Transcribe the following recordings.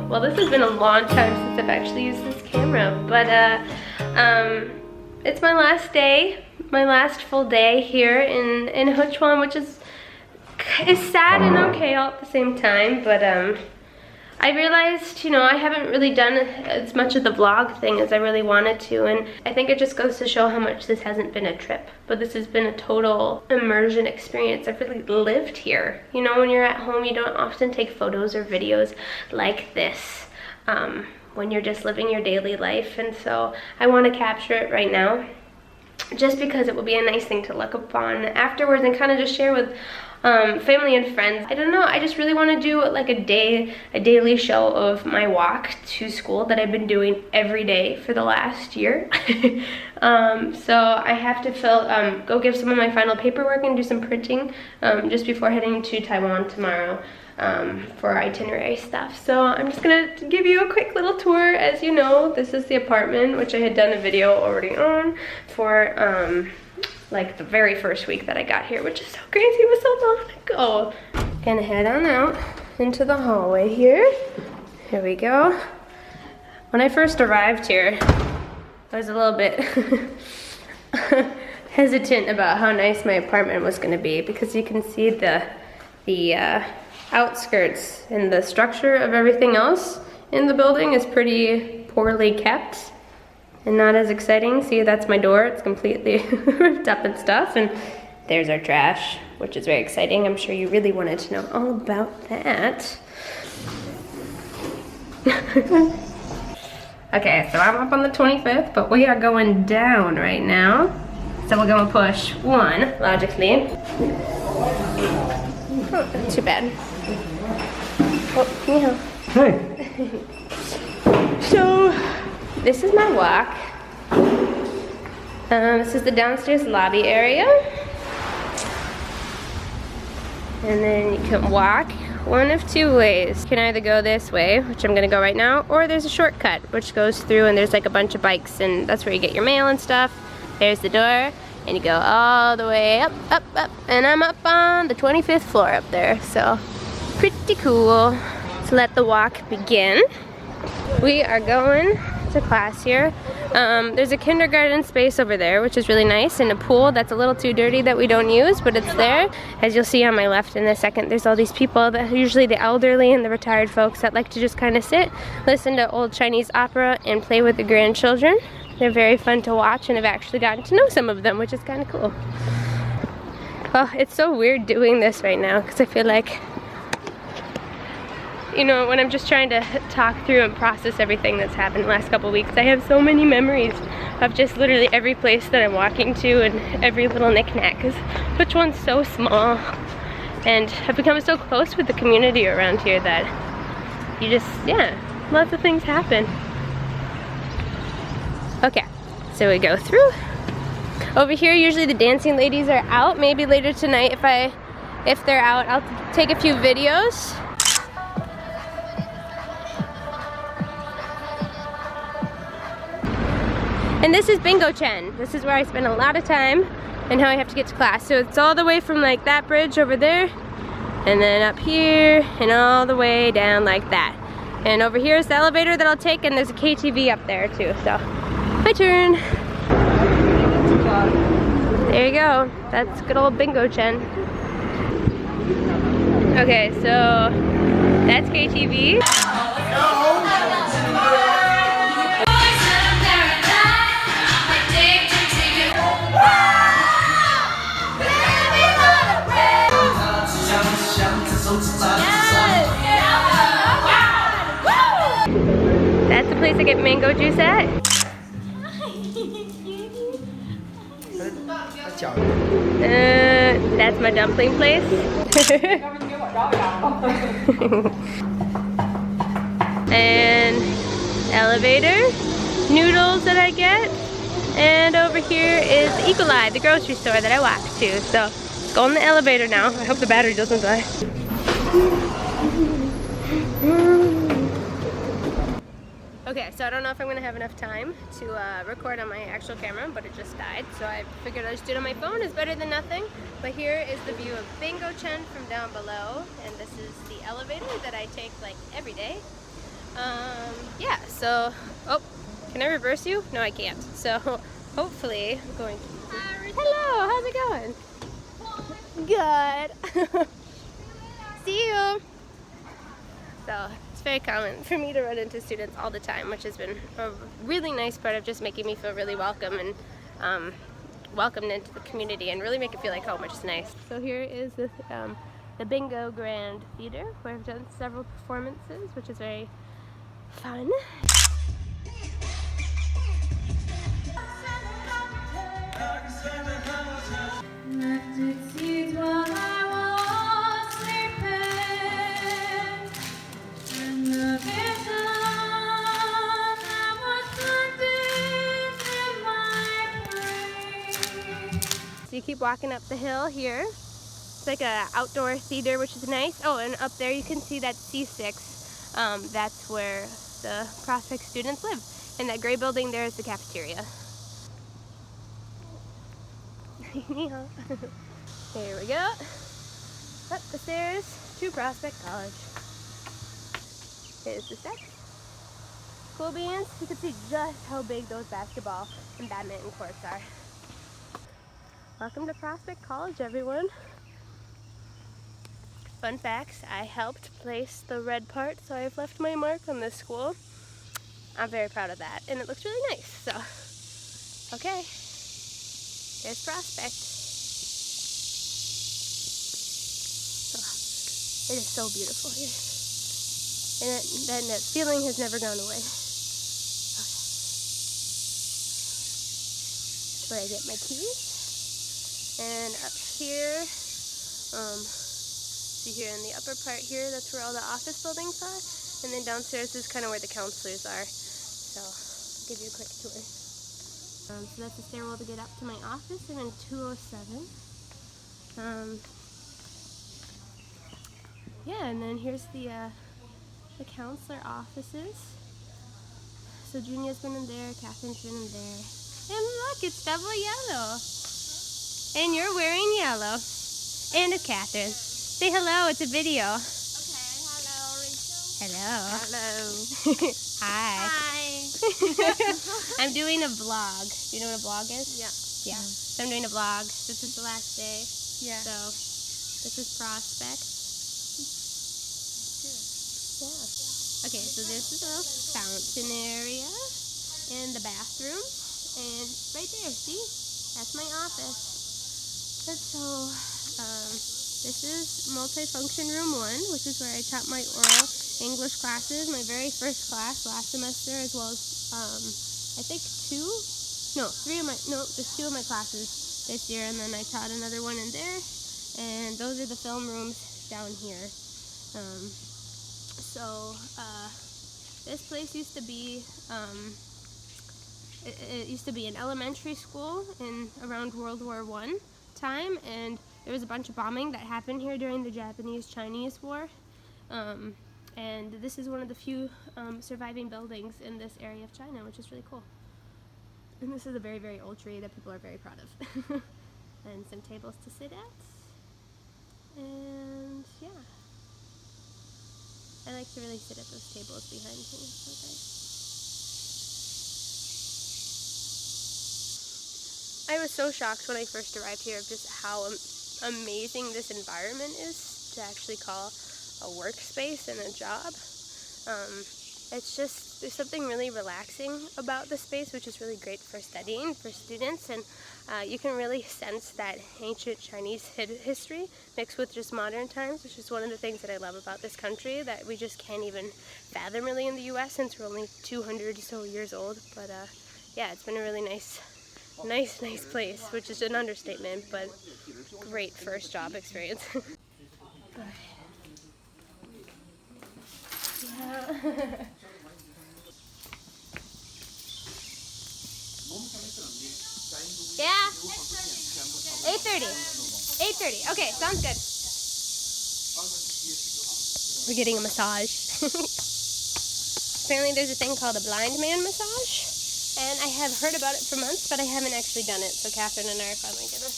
Well, this has been a long time since I've actually used this camera, but it's my last day, my last full day here in Hechuan, which is sad and okay all at the same time, but I realized, you know, I haven't really done as much of the vlog thing as I really wanted to, and I think it just goes to show how much this hasn't been a trip, but this has been a total immersion experience. I've really lived here. You know, when you're at home, you don't often take photos or videos like this when you're just living your daily life, and so I want to capture it right now just because it will be a nice thing to look upon afterwards and kind of just share with family and friends. I don't know, I just really want to do like a daily show of my walk to school that I've been doing every day for the last year. So I have to go give some of my final paperwork and do some printing just before heading to Taiwan tomorrow for itinerary stuff. So I'm just gonna give you a quick little tour. As you know, this is the apartment, which I had done a video already on for like the very first week that I got here, which is so crazy, it was so long ago. Gonna head on out into the hallway here. Here we go. When I first arrived here, I was a little bit hesitant about how nice my apartment was gonna be, because you can see the outskirts and the structure of everything else in the building is pretty poorly kept and not as exciting. See, that's my door. It's completely ripped up and stuff. And there's our trash, which is very exciting. I'm sure you really wanted to know all about that. Okay, so I'm up on the 25th, but we are going down right now. So we're gonna push 1, logically. Oh, not too bad. Oh, yeah. Hey. So, this is my walk. This is the downstairs lobby area. And then you can walk one of two ways. You can either go this way, which I'm gonna go right now, or there's a shortcut which goes through and there's like a bunch of bikes, and that's where you get your mail and stuff. There's the door, and you go all the way up, up, up, and I'm up on the 25th floor up there, so pretty cool. So let the walk begin. We are going to class here. There's a kindergarten space over there, which is really nice, and a pool that's a little too dirty that we don't use, but it's there. As you'll see on my left in a second, there's all these people, that usually the elderly and the retired folks, that like to just kind of sit, listen to old Chinese opera, and play with the grandchildren. They're very fun to watch, and I've actually gotten to know some of them, which is kind of cool. Oh, it's so weird doing this right now, because I feel like, you know, when I'm just trying to talk through and process everything that's happened the last couple weeks, I have so many memories of just literally every place that I'm walking to and every little knick-knack, because Hechuan's so small, and I've become so close with the community around here that you just, yeah, lots of things happen. Okay, so we go through. Over here, usually the dancing ladies are out. Maybe later tonight, if they're out, I'll take a few videos. And this is Bingo Chen. This is where I spend a lot of time and how I have to get to class. So it's all the way from like that bridge over there, and then up here, and all the way down like that. And over here is the elevator that I'll take, and there's a KTV up there too. So, my turn. There you go. That's good old Bingo Chen. Okay, so that's KTV. place I get mango juice at. That's my dumpling place. And elevator, noodles that I get. And over here is Eagle Eye, the grocery store that I walk to. So, go on the elevator now. I hope the battery doesn't die. Okay, so I don't know if I'm gonna have enough time to record on my actual camera, but it just died. So I figured I'll just do it on my phone. It's better than nothing. But here is the view of Bingo Chen from down below. And this is the elevator that I take like every day. Yeah, so, oh, can I reverse you? No, I can't. So hopefully I'm going to... Hello, how's it going? Good. See you. So it's very common for me to run into students all the time, which has been a really nice part of just making me feel really welcome and welcomed into the community and really make it feel like home, which is nice. So here is the Bingo Grand Theater, where I've done several performances, which is very fun. So you keep walking up the hill here. It's like an outdoor theater, which is nice. Oh, and up there you can see that C6. That's where the Prospect students live. And that gray building there is the cafeteria. Here we go. Up the stairs to Prospect College. Here's the steps. Cool beans. You can see just how big those basketball and badminton courts are. Welcome to Prospect College, everyone. Fun facts, I helped place the red part, so I've left my mark on this school. I'm very proud of that, and it looks really nice, so. Okay, there's Prospect. Oh, it is so beautiful here. And that feeling has never gone away. Okay. That's where I get my keys. And up here, see here in the upper part here, that's where all the office buildings are. And then downstairs is kind of where the counselors are. So, I'll give you a quick tour. So that's the stairwell to get up to my office. I'm in 207. Yeah, and then here's the counselor offices. So Junia's been in there, Catherine's been in there. And look, it's double yellow. And you're wearing yellow. And it's Catherine. Say hello, it's a video. Okay, hello, Rachel. Hello. Hello. Hi. Hi. I'm doing a vlog. Do you know what a vlog is? Yeah. Yeah. So I'm doing a vlog. This is the last day. Yeah. So this is Prospect. Yeah. Okay, so this is a little fountain area and the bathroom. And right there, see? That's my office. And so, this is multifunction room 1, which is where I taught my oral English classes, my very first class last semester, as well as, I think just 2 of my classes this year, and then I taught another one in there, and those are the film rooms down here. This place used to be, it used to be an elementary school in around World War I time, and there was a bunch of bombing that happened here during the Japanese-Chinese War, and this is one of the few surviving buildings in this area of China, which is really cool. And this is a very, very old tree that people are very proud of. And some tables to sit at, and yeah, I like to really sit at those tables behind me. So nice. I was so shocked when I first arrived here of just how amazing this environment is to actually call a workspace and a job. It's just, there's something really relaxing about the space, which is really great for studying for students, and you can really sense that ancient Chinese history mixed with just modern times, which is one of the things that I love about this country that we just can't even fathom really in the US since we're only 200 so years old. But yeah, it's been a really nice place, which is an understatement, but great first job experience. Yeah. 8:30. 8:30. Okay, sounds good. We're getting a massage. Apparently there's a thing called a blind man massage, and I have heard about it for months, but I haven't actually done it. So Catherine and I are finally gonna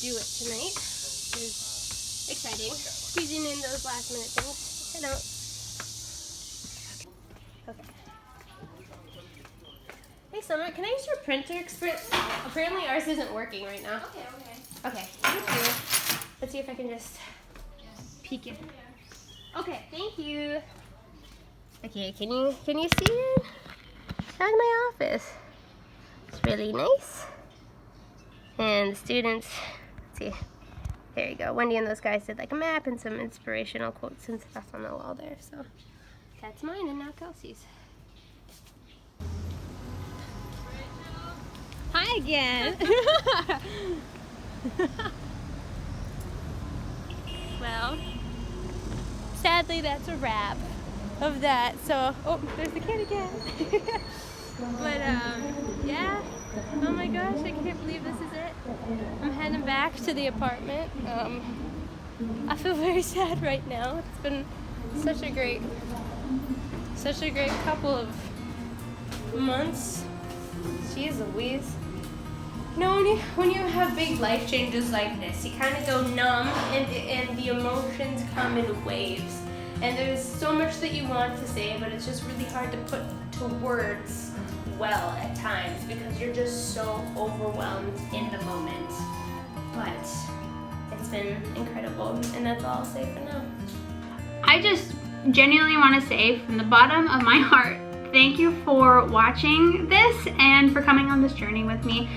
do it tonight. It's exciting. Squeezing in those last minute things. I know. Okay. Hey Summer, can I use your printer? Apparently ours isn't working right now. Okay, thank you. Let's see if I can just peek in. Okay, thank you. Okay, can you see it? How's my office? It's really nice. And the students, let's see. There you go. Wendy and those guys did like a map and some inspirational quotes and stuff on the wall there. So that's mine and now Kelsey's. Hi again. Well, sadly that's a wrap of that. So, oh, there's the kid again. But yeah. Oh my gosh, I can't believe this is it. I'm heading back to the apartment. I feel very sad right now. It's been such a great couple of months. Jeez Louise. You know, when you have big life changes like this, you kind of go numb, and the emotions come in waves. And there's so much that you want to say, but it's just really hard to put to words well at times because you're just so overwhelmed in the moment. But it's been incredible, and that's all I'll say for now. I just genuinely want to say from the bottom of my heart, thank you for watching this and for coming on this journey with me.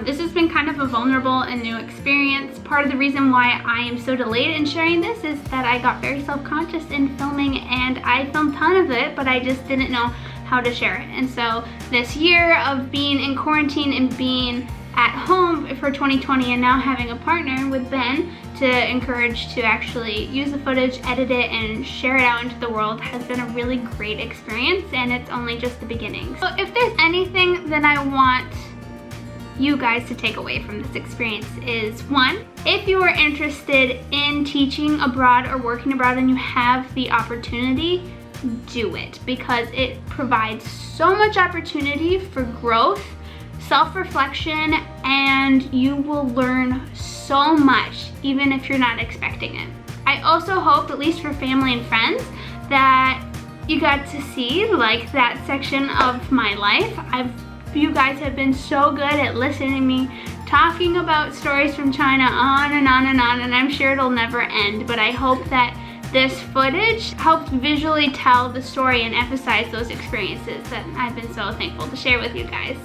This has been kind of a vulnerable and new experience. Part of the reason why I am so delayed in sharing this is that I got very self-conscious in filming, and I filmed a ton of it, but I just didn't know how to share it. And so this year of being in quarantine and being at home for 2020 and now having a partner with Ben to encourage to actually use the footage, edit it, and share it out into the world has been a really great experience, and it's only just the beginning. So if there's anything that I want you guys to take away from this experience is, one, if you are interested in teaching abroad or working abroad and you have the opportunity, do it, because it provides so much opportunity for growth, self-reflection, and you will learn so much even if you're not expecting it. I also hope, at least for family and friends, that you got to see like that section of my life. You guys have been so good at listening to me talking about stories from China on and on and on, and I'm sure it'll never end, but I hope that this footage helped visually tell the story and emphasize those experiences that I've been so thankful to share with you guys.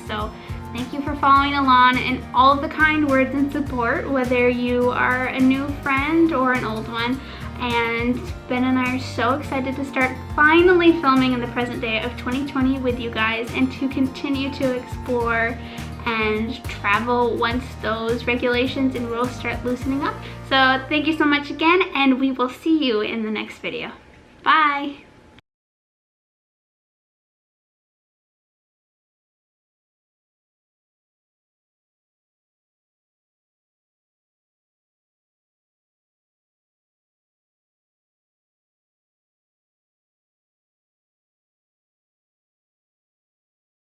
So thank you for following along and all of the kind words and support, whether you are a new friend or an old one. And Ben and I are so excited to start finally filming in the present day of 2020 with you guys, and to continue to explore and travel once those regulations and rules start loosening up. So thank you so much again, and we will see you in the next video. Bye!